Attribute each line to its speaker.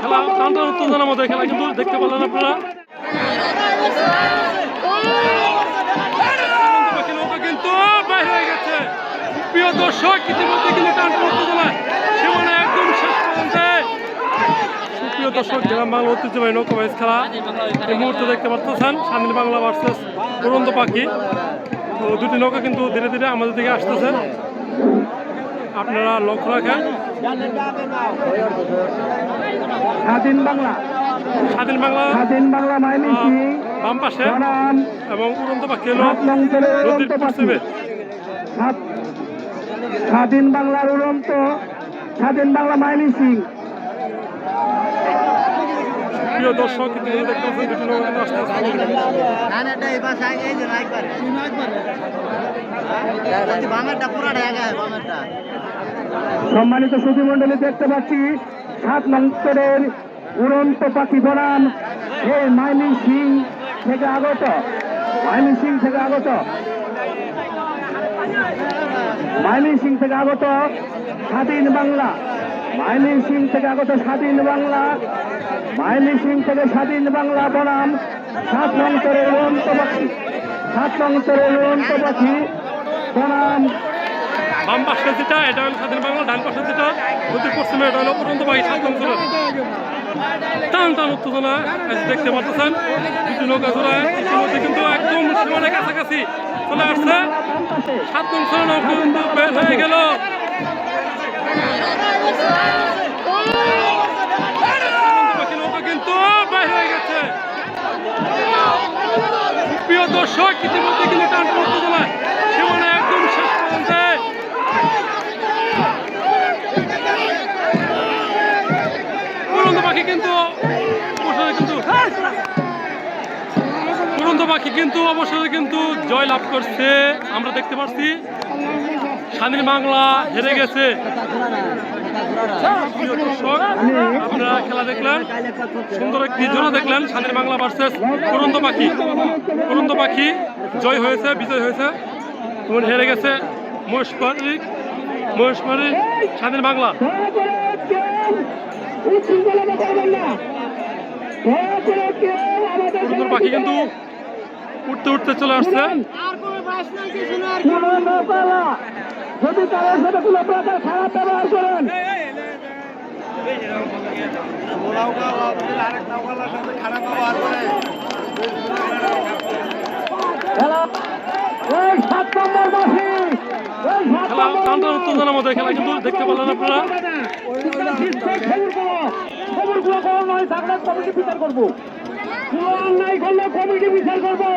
Speaker 1: খেলা টানটান উত্তেজনার মধ্যে খেলা কিন্তু দেখতে পারলেন আপনারা। কিন্তু বাইরে হয়ে গেছে। প্রিয় দর্শক, ইতিমধ্যে কিন্তু টানটান উত্তেজনা সীমানা একদম শেষ পর্যন্ত। সুপ্রিয় দর্শক, গ্রাম বাংলা ঐতিহ্যবাহী নৌকা বাইচ খেলা এই মুহূর্তে দেখতে পাচ্ছেন। স্বাধীন বাংলা ভার্সেস উড়ন্ত পাখি। তো দুটি নৌকা কিন্তু ধীরে ধীরে আমাদের দিকে আসতেছে, আপনারা লক্ষ্য রাখেন।
Speaker 2: স্বাধীন বাংলা
Speaker 1: বাম পাশে এবং উড়ন্ত পাখি হলো নদীর পশ্চিমে।
Speaker 2: স্বাধীন বাংলার উড়ন্ত, স্বাধীন বাংলা মাইনিং সিং।
Speaker 1: প্রিয় দর্শক, দেখতে পাচ্ছেন দুটি নৌকা আসতে
Speaker 2: সম্মানিত সুধীমণ্ডলী, দেখতে পাচ্ছি 7 নং স্তরের উড়ন্ত পাখি বনাম এই মাইনিং সিং থেকে আগত স্বাধীন বাংলা, স্বাধীন বাংলা বনাম 7 নং স্তরের উড়ন্ত পাখি বনাম।
Speaker 1: বাম পাশে যেটা এটা হলো স্বাধীন বাংলা, ডান পাশে যেটা নদীর পশ্চিমে এটা হলো উড়ন্ত পাখি 7 নং স্তরের। টান টান উত্তেজনা দেখতে পাচ্ছেন। দুটি নৌকা জোড়ায় ইতিমধ্যে কিন্তু একদম সীমানার কাছাকাছি চলে আসছে। 7 নং স্তরের নৌকা কিন্তু বের হয়ে গেল। নৌকা কিন্তু বের হয়ে গেছে। প্রিয় দর্শক, ইতিমধ্যে কিন্তু টান টান উত্তেজনা সীমানা একদম শেষ পর্যন্ত। উড়ন্ত পাখি কিন্তু অবশ্যই কিন্তু জয় লাভ করছে। আমরা দেখতে পাচ্ছি স্বাধীন বাংলা হেরে গেছে। আপনারা খেলা দেখলেন, সুন্দর একটি জোড়া দেখলেন। স্বাধীন বাংলা ভার্সেস উড়ন্ত পাখি জয় হয়েছে, বিজয় হয়েছে এবং হেরে গেছে মহেশমারী স্বাধীন বাংলা। সুন্দর পাখি কিন্তু উঠতে উঠতে চলে আসছে।
Speaker 2: যদি তাদের সাথে কোনো প্রকার খারাপ ব্যবহার করেন,
Speaker 1: খেলা টানটান উত্তেজনার মধ্যে খেলা কিন্তু দেখতে পারলেন আপনারা।
Speaker 2: কমিটি বিচার করবো, অন্যায় করলে কমিটি বিচার করবো।